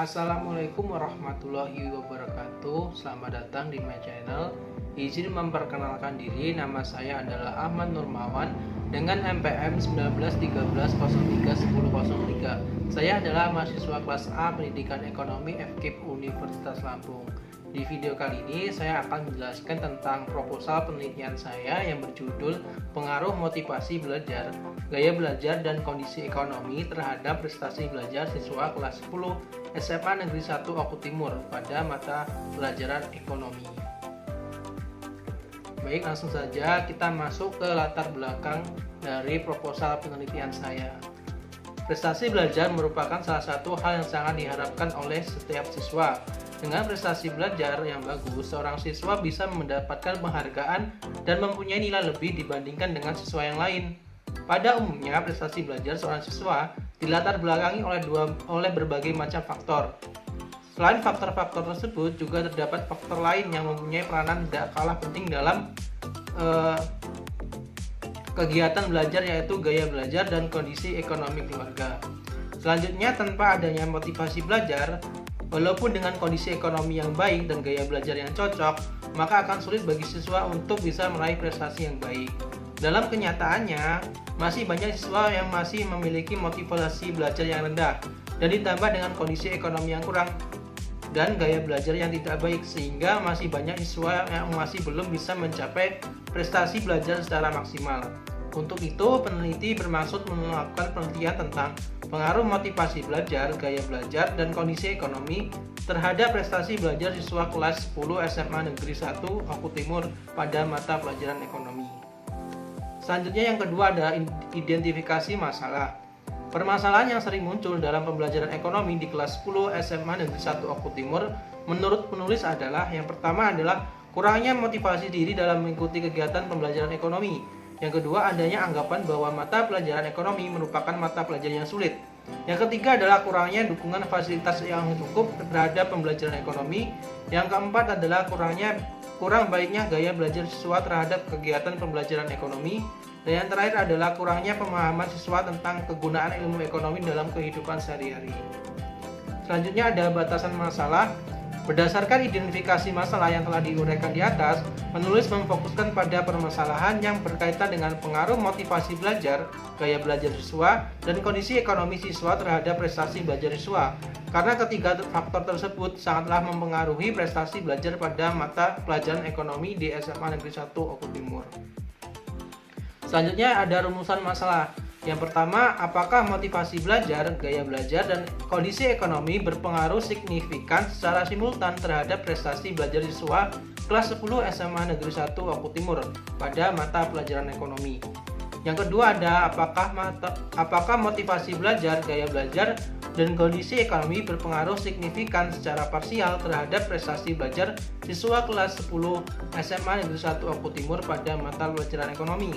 Assalamualaikum warahmatullahi wabarakatuh. Selamat datang di my channel. Izin memperkenalkan diri, nama saya adalah Ahmad Nurmawan dengan NPM 1913031003. Saya adalah mahasiswa kelas A Pendidikan Ekonomi FKIP Universitas Lampung. Di video kali ini saya akan menjelaskan tentang proposal penelitian saya yang berjudul Pengaruh Motivasi Belajar, Gaya Belajar dan Kondisi Ekonomi terhadap Prestasi Belajar Siswa kelas 10 SMA Negeri 1 Oku Timur pada mata pelajaran ekonomi. Baik, langsung saja kita masuk ke latar belakang dari proposal penelitian saya. Prestasi belajar merupakan salah satu hal yang sangat diharapkan oleh setiap siswa. Dengan prestasi belajar yang bagus, seorang siswa bisa mendapatkan penghargaan dan mempunyai nilai lebih dibandingkan dengan siswa yang lain. Pada umumnya, prestasi belajar seorang siswa dilatar belakangi oleh berbagai macam faktor. Selain faktor-faktor tersebut, juga terdapat faktor lain yang mempunyai peranan tidak kalah penting dalam kegiatan belajar, yaitu gaya belajar dan kondisi ekonomi keluarga. Selanjutnya, tanpa adanya motivasi belajar, walaupun dengan kondisi ekonomi yang baik dan gaya belajar yang cocok, maka akan sulit bagi siswa untuk bisa meraih prestasi yang baik. Dalam kenyataannya, masih banyak siswa yang masih memiliki motivasi belajar yang rendah, dan ditambah dengan kondisi ekonomi yang kurang dan gaya belajar yang tidak baik, sehingga masih banyak siswa yang masih belum bisa mencapai prestasi belajar secara maksimal. Untuk itu, peneliti bermaksud melakukan penelitian tentang pengaruh motivasi belajar, gaya belajar, dan kondisi ekonomi terhadap prestasi belajar siswa kelas 10 SMA Negeri 1 Oku Timur pada mata pelajaran ekonomi. Selanjutnya, yang kedua adalah identifikasi masalah. Permasalahan yang sering muncul dalam pembelajaran ekonomi di kelas 10 SMA Negeri 1 Oku Timur menurut penulis adalah: yang pertama adalah kurangnya motivasi diri dalam mengikuti kegiatan pembelajaran ekonomi. Yang kedua, adanya anggapan bahwa mata pelajaran ekonomi merupakan mata pelajaran yang sulit. Yang ketiga adalah kurangnya dukungan fasilitas yang cukup terhadap pembelajaran ekonomi. Yang keempat adalah kurang baiknya gaya belajar siswa terhadap kegiatan pembelajaran ekonomi. Dan yang terakhir adalah kurangnya pemahaman siswa tentang kegunaan ilmu ekonomi dalam kehidupan sehari-hari. Selanjutnya ada batasan masalah. Berdasarkan identifikasi masalah yang telah diuraikan di atas, penulis memfokuskan pada permasalahan yang berkaitan dengan pengaruh motivasi belajar, gaya belajar siswa, dan kondisi ekonomi siswa terhadap prestasi belajar siswa. Karena ketiga faktor tersebut sangatlah mempengaruhi prestasi belajar pada mata pelajaran ekonomi di SMA Negeri 1 Oku Timur. Selanjutnya ada rumusan masalah. Yang pertama, apakah motivasi belajar, gaya belajar, dan kondisi ekonomi berpengaruh signifikan secara simultan terhadap prestasi belajar siswa kelas 10 SMA Negeri 1 Oku Timur pada mata pelajaran ekonomi. Yang kedua ada apakah motivasi belajar, gaya belajar, dan kondisi ekonomi berpengaruh signifikan secara parsial terhadap prestasi belajar siswa kelas 10 SMA Negeri 1 Oku Timur pada mata pelajaran ekonomi.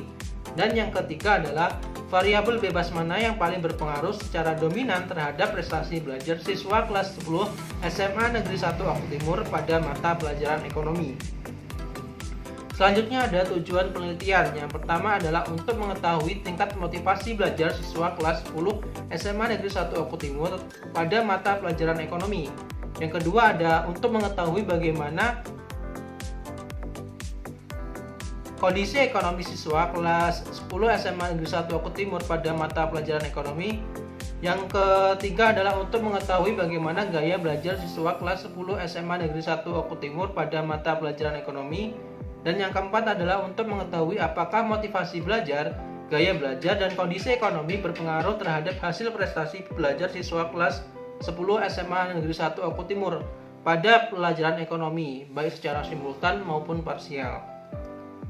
Dan yang ketiga adalah variabel bebas mana yang paling berpengaruh secara dominan terhadap prestasi belajar siswa kelas 10 SMA Negeri 1 Oku Timur pada mata pelajaran ekonomi. Selanjutnya ada tujuan penelitian. Yang pertama adalah untuk mengetahui tingkat motivasi belajar siswa kelas 10 SMA Negeri 1 Oku Timur pada mata pelajaran ekonomi. Yang kedua ada untuk mengetahui bagaimana kondisi ekonomi siswa kelas 10 SMA Negeri 1 Oku Timur pada mata pelajaran ekonomi. Yang ketiga adalah untuk mengetahui bagaimana gaya belajar siswa kelas 10 SMA Negeri 1 Oku Timur pada mata pelajaran ekonomi. Dan yang keempat adalah untuk mengetahui apakah motivasi belajar, gaya belajar, dan kondisi ekonomi berpengaruh terhadap hasil prestasi belajar siswa kelas 10 SMA Negeri 1 Oku Timur pada pelajaran ekonomi, baik secara simultan maupun parsial.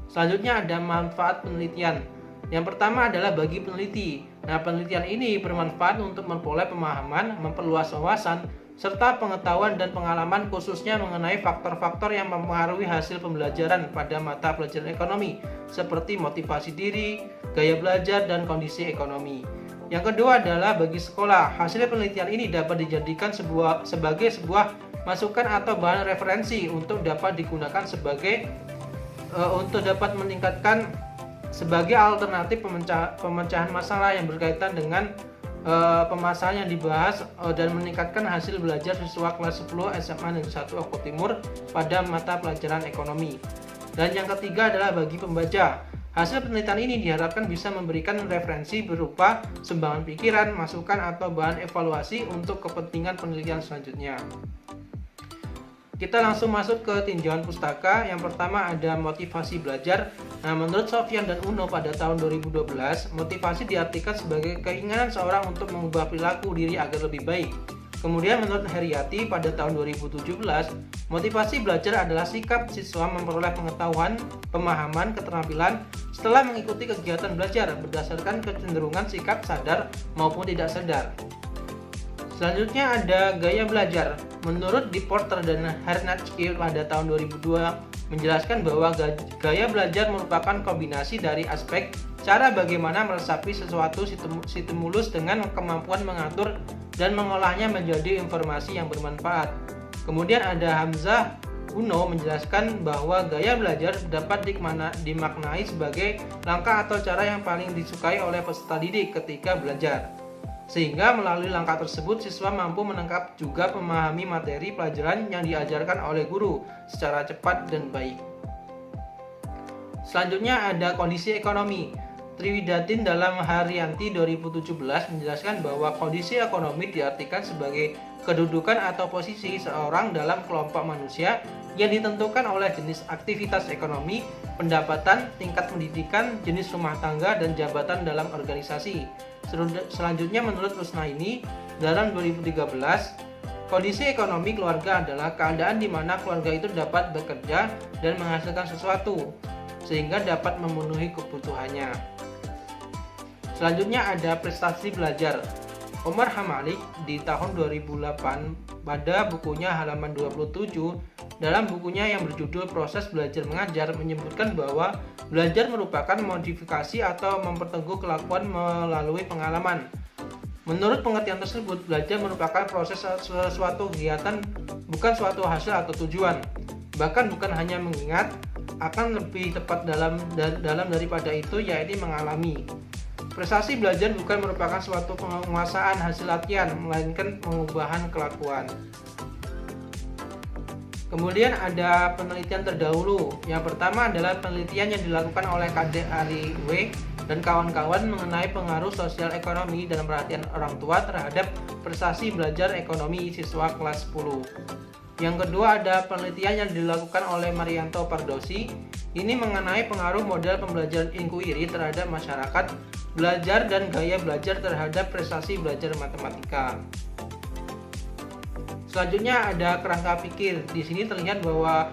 Selanjutnya ada manfaat penelitian. Yang pertama adalah bagi peneliti. Nah, penelitian ini bermanfaat untuk memperoleh pemahaman, memperluas wawasan, serta pengetahuan dan pengalaman khususnya mengenai faktor-faktor yang mempengaruhi hasil pembelajaran pada mata pelajaran ekonomi, seperti motivasi diri, gaya belajar, dan kondisi ekonomi. Yang kedua adalah bagi sekolah. Hasil penelitian ini dapat dijadikan sebagai sebuah masukan atau bahan referensi untuk dapat digunakan untuk dapat meningkatkan sebagai alternatif pemecahan masalah yang berkaitan dengan pemasaran yang dibahas dan meningkatkan hasil belajar siswa kelas 10 SMA Negeri 1 Oku Timur pada mata pelajaran ekonomi. Dan yang ketiga adalah bagi pembaca. Hasil penelitian ini diharapkan bisa memberikan referensi berupa sumbangan pikiran, masukan, atau bahan evaluasi untuk kepentingan penelitian selanjutnya. Kita langsung masuk ke tinjauan pustaka. Yang pertama ada motivasi belajar. Nah, menurut Sofyan dan Uno pada tahun 2012, motivasi diartikan sebagai keinginan seorang untuk mengubah perilaku diri agar lebih baik. Kemudian menurut Heriati pada tahun 2017, motivasi belajar adalah sikap siswa memperoleh pengetahuan, pemahaman, keterampilan setelah mengikuti kegiatan belajar berdasarkan kecenderungan sikap sadar maupun tidak sadar. Selanjutnya ada gaya belajar. Menurut Di Porter dan Hernatke pada tahun 2002 menjelaskan bahwa gaya belajar merupakan kombinasi dari aspek cara bagaimana meresapi sesuatu stimulus dengan kemampuan mengatur dan mengolahnya menjadi informasi yang bermanfaat. Kemudian ada Hamzah Uno menjelaskan bahwa gaya belajar dapat dimaknai sebagai langkah atau cara yang paling disukai oleh peserta didik ketika belajar. Sehingga melalui langkah tersebut siswa mampu menangkap juga memahami materi pelajaran yang diajarkan oleh guru secara cepat dan baik. Selanjutnya ada kondisi ekonomi. Triwidatin dalam Haryanti 2017 menjelaskan bahwa kondisi ekonomi diartikan sebagai kedudukan atau posisi seorang dalam kelompok manusia yang ditentukan oleh jenis aktivitas ekonomi, pendapatan, tingkat pendidikan, jenis rumah tangga, dan jabatan dalam organisasi. Selanjutnya menurut Rusnaini dalam 2013, kondisi ekonomi keluarga adalah keadaan di mana keluarga itu dapat bekerja dan menghasilkan sesuatu sehingga dapat memenuhi kebutuhannya. Selanjutnya ada prestasi belajar. Omar Hamalik di tahun 2008 pada bukunya halaman 27 dalam bukunya yang berjudul Proses Belajar Mengajar menyebutkan bahwa belajar merupakan modifikasi atau memperteguh kelakuan melalui pengalaman. Menurut pengertian tersebut, belajar merupakan proses suatu kegiatan, bukan suatu hasil atau tujuan. Bahkan bukan hanya mengingat, akan lebih tepat dalam daripada itu, yaitu mengalami. Prestasi belajar bukan merupakan suatu penguasaan hasil latihan, melainkan pengubahan kelakuan. Kemudian ada penelitian terdahulu. Yang pertama adalah penelitian yang dilakukan oleh Kadek Ali W dan kawan-kawan mengenai pengaruh sosial ekonomi dan perhatian orang tua terhadap prestasi belajar ekonomi siswa kelas 10. Yang kedua ada penelitian yang dilakukan oleh Marianto Pardosi. Ini mengenai pengaruh model pembelajaran inkuiri terhadap masyarakat belajar dan gaya belajar terhadap prestasi belajar matematika. Selanjutnya ada kerangka pikir. Di sini terlihat bahwa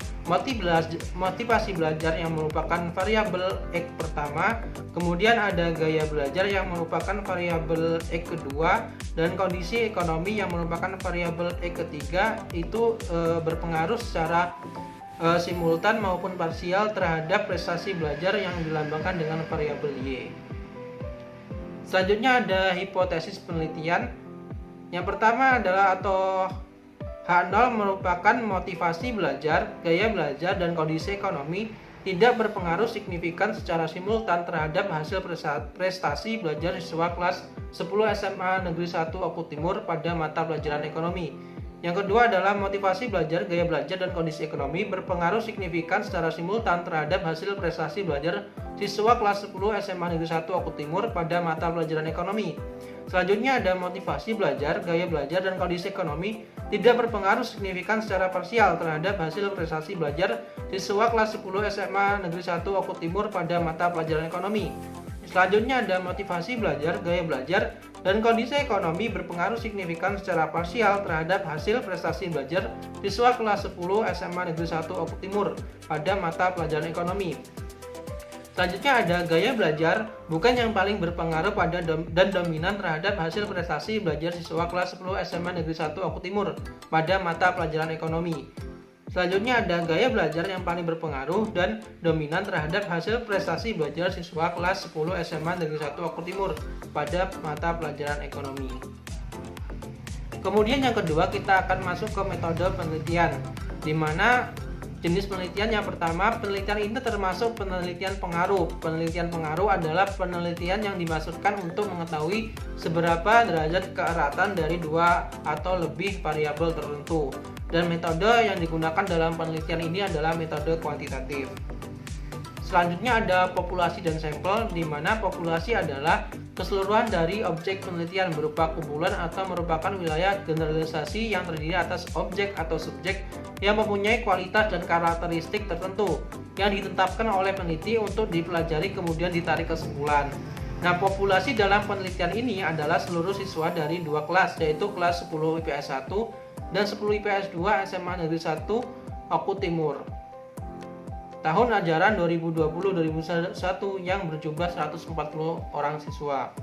motivasi belajar yang merupakan variabel X pertama, kemudian ada gaya belajar yang merupakan variabel X kedua, dan kondisi ekonomi yang merupakan variabel X ketiga itu berpengaruh secara simultan maupun parsial terhadap prestasi belajar yang dilambangkan dengan variabel Y. Selanjutnya ada hipotesis penelitian. Yang pertama adalah atau H0 merupakan motivasi belajar, gaya belajar, dan kondisi ekonomi tidak berpengaruh signifikan secara simultan terhadap hasil prestasi belajar siswa kelas 10 SMA Negeri 1 Oku Timur pada mata pelajaran ekonomi. Yang kedua adalah motivasi belajar, gaya belajar, dan kondisi ekonomi berpengaruh signifikan secara simultan terhadap hasil prestasi belajar siswa kelas 10 SMA Negeri 1 Oku Timur pada mata pelajaran ekonomi. Selanjutnya ada motivasi belajar, gaya belajar, dan kondisi ekonomi tidak berpengaruh signifikan secara parsial terhadap hasil prestasi belajar siswa kelas 10 SMA Negeri 1 Oku Timur pada mata pelajaran ekonomi. Selanjutnya ada motivasi belajar, gaya belajar, dan kondisi ekonomi berpengaruh signifikan secara parsial terhadap hasil prestasi belajar siswa kelas 10 SMA Negeri 1 Oku Timur pada mata pelajaran ekonomi. Selanjutnya ada gaya belajar, bukan yang paling berpengaruh pada dan dominan terhadap hasil prestasi belajar siswa kelas 10 SMA Negeri 1 Oku Timur pada mata pelajaran ekonomi. Selanjutnya ada gaya belajar yang paling berpengaruh dan dominan terhadap hasil prestasi belajar siswa kelas 10 SMA Negeri 1 Oku Timur pada mata pelajaran ekonomi. Kemudian yang kedua kita akan masuk ke metode penelitian, di mana Jenis penelitian yang pertama, penelitian ini termasuk penelitian pengaruh. Penelitian pengaruh adalah penelitian yang dimaksudkan untuk mengetahui seberapa derajat keeratan dari dua atau lebih variabel tertentu. Dan metode yang digunakan dalam penelitian ini adalah metode kuantitatif. Selanjutnya ada populasi dan sampel, di mana populasi adalah keseluruhan dari objek penelitian berupa kumpulan atau merupakan wilayah generalisasi yang terdiri atas objek atau subjek yang mempunyai kualitas dan karakteristik tertentu yang ditetapkan oleh peneliti untuk dipelajari kemudian ditarik kesimpulan. Nah, populasi dalam penelitian ini adalah seluruh siswa dari dua kelas, yaitu kelas 10 IPS 1 dan 10 IPS 2 SMA Negeri 1 Oku Timur. Tahun ajaran 2020-2021 yang berjumlah 140 orang siswa.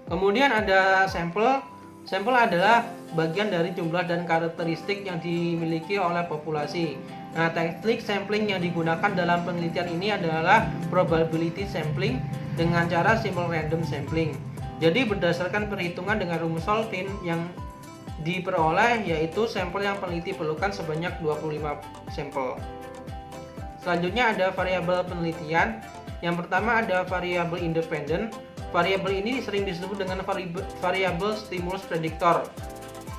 Kemudian ada sampel. Sampel adalah bagian dari jumlah dan karakteristik yang dimiliki oleh populasi. Nah, teknik sampling yang digunakan dalam penelitian ini adalah probability sampling dengan cara simple random sampling. Jadi berdasarkan perhitungan dengan rumus Solvin yang diperoleh, yaitu sampel yang peneliti perlukan sebanyak 25 sampel. Selanjutnya ada variabel penelitian. Yang pertama ada variabel independen. Variabel ini sering disebut dengan variabel stimulus prediktor.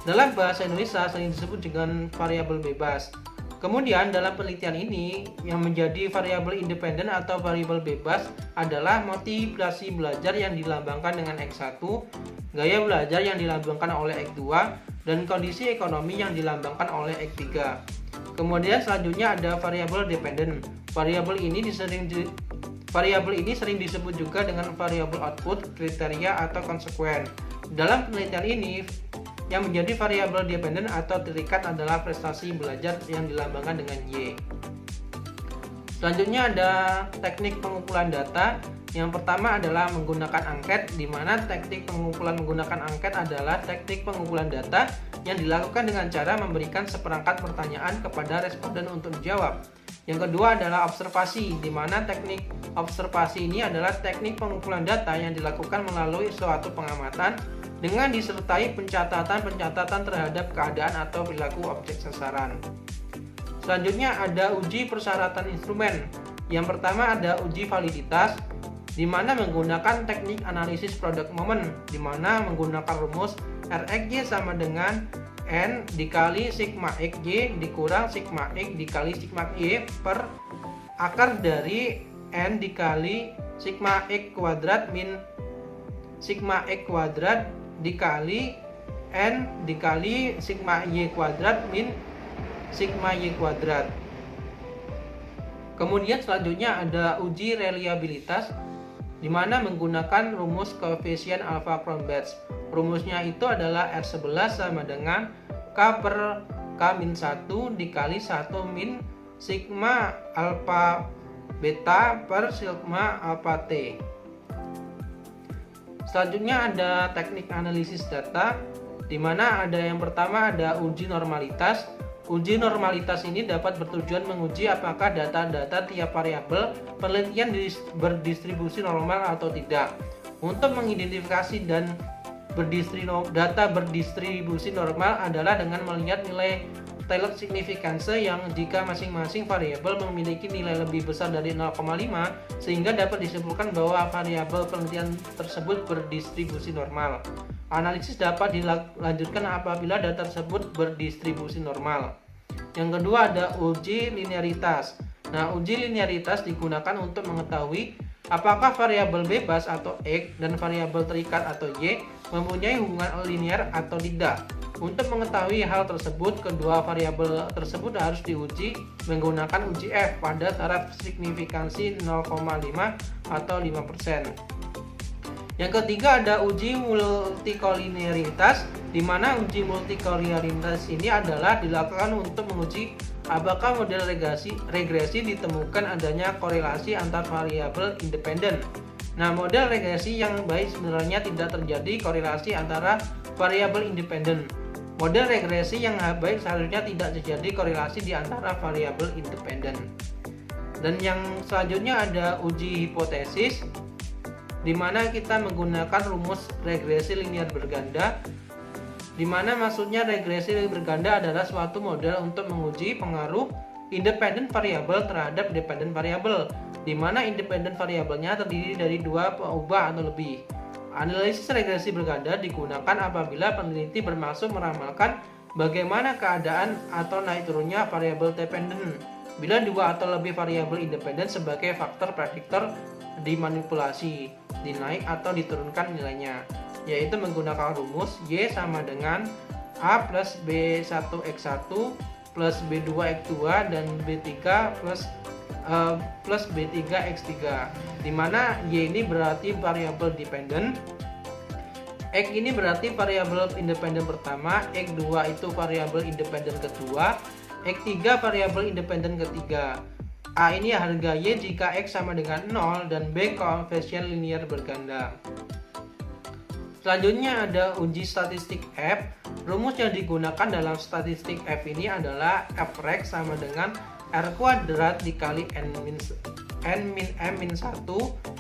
Dalam bahasa Indonesia sering disebut dengan variabel bebas. Kemudian dalam penelitian ini yang menjadi variabel independen atau variabel bebas adalah motivasi belajar yang dilambangkan dengan X1, gaya belajar yang dilambangkan oleh X2, dan kondisi ekonomi yang dilambangkan oleh X3. Kemudian selanjutnya ada variabel dependen. Variabel ini sering disebut juga dengan variabel output, kriteria, atau konsekuen. Dalam penelitian ini, yang menjadi variabel dependen atau terikat adalah prestasi belajar yang dilambangkan dengan Y. Selanjutnya ada teknik pengumpulan data. Yang pertama adalah menggunakan angket, di mana teknik pengumpulan menggunakan angket adalah teknik pengumpulan data yang dilakukan dengan cara memberikan seperangkat pertanyaan kepada responden untuk dijawab. Yang kedua adalah observasi, di mana teknik observasi ini adalah teknik pengumpulan data yang dilakukan melalui suatu pengamatan dengan disertai pencatatan terhadap keadaan atau perilaku objek sasaran. Selanjutnya ada uji persyaratan instrumen. Yang pertama ada uji validitas, di mana menggunakan teknik analisis product moment, di mana menggunakan rumus RxY sama dengan N dikali sigma XY dikurang sigma X dikali sigma Y per akar dari N dikali sigma X kuadrat min sigma X kuadrat dikali N dikali sigma Y kuadrat min sigma Y kuadrat. Kemudian selanjutnya ada uji reliabilitas, di mana menggunakan rumus koefisien alpha Cronbach's. Rumusnya itu adalah R11 sama dengan K per K-1 dikali 1 min sigma alpha beta per sigma alpha T. Selanjutnya ada teknik analisis data, di mana ada yang pertama ada uji normalitas. Uji normalitas ini dapat bertujuan menguji apakah data-data tiap variabel penelitian berdistribusi normal atau tidak. Untuk mengidentifikasi dan data berdistribusi normal adalah dengan melihat nilai Taylor significance yang jika masing-masing variabel memiliki nilai lebih besar dari 0,5 sehingga dapat disimpulkan bahwa variabel penelitian tersebut berdistribusi normal. Analisis dapat dilanjutkan apabila data tersebut berdistribusi normal. Yang kedua ada uji linearitas. Nah, uji linearitas digunakan untuk mengetahui apakah variabel bebas atau X dan variabel terikat atau Y mempunyai hubungan linear atau tidak. Untuk mengetahui hal tersebut, kedua variabel tersebut harus diuji menggunakan uji F pada taraf signifikansi 0,5 atau 5%. Yang ketiga ada uji multikolinearitas, di mana uji multikolinearitas ini adalah dilakukan untuk menguji apakah model regresi ditemukan adanya korelasi antar variabel independen. Nah, model regresi yang baik sebenarnya tidak terjadi korelasi antara variabel independen. Model regresi yang baik seharusnya tidak terjadi korelasi di antara variabel independen. Dan yang selanjutnya ada uji hipotesis, di mana kita menggunakan rumus regresi linear berganda, di mana maksudnya regresi berganda adalah suatu model untuk menguji pengaruh independen variabel terhadap dependen variabel, di mana independen variabelnya terdiri dari dua peubah atau lebih. Analisis regresi berganda digunakan apabila peneliti bermaksud meramalkan bagaimana keadaan atau naik turunnya variabel dependen bila dua atau lebih variabel independen sebagai faktor prediktor dimanipulasi, dinaik atau diturunkan nilainya, yaitu menggunakan rumus Y sama dengan A plus B1X1 plus B2X2 dan B3 plus B3X3, di mana Y ini berarti variabel dependen, X ini berarti variabel independen pertama, X2 itu variabel independen kedua, X3 variabel independen ketiga. A ini harga Y jika X sama dengan 0 dan B koefisien linear berganda. Selanjutnya ada uji statistik F. Rumus yang digunakan dalam statistik F ini adalah Frek sama dengan R kuadrat dikali N min M-1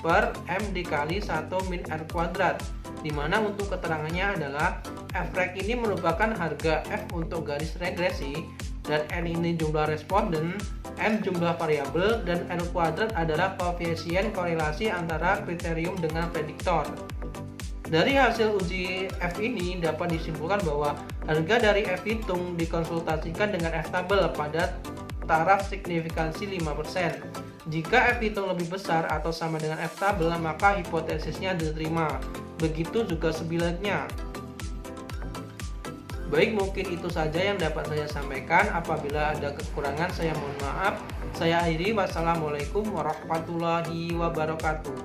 per M dikali 1 min R kuadrat, dimana untuk keterangannya adalah Frek ini merupakan harga F untuk garis regresi, dan N ini jumlah responden, M jumlah variabel, dan R kuadrat adalah koefisien korelasi antara kriterium dengan prediktor. Dari hasil uji F ini dapat disimpulkan bahwa harga dari F hitung dikonsultasikan dengan F tabel pada taraf signifikansi 5%. Jika F hitung lebih besar atau sama dengan F tabel, maka hipotesisnya diterima. Begitu juga sebaliknya. Baik, mungkin itu saja yang dapat saya sampaikan. Apabila ada kekurangan, saya mohon maaf. Saya akhiri. Wassalamualaikum warahmatullahi wabarakatuh.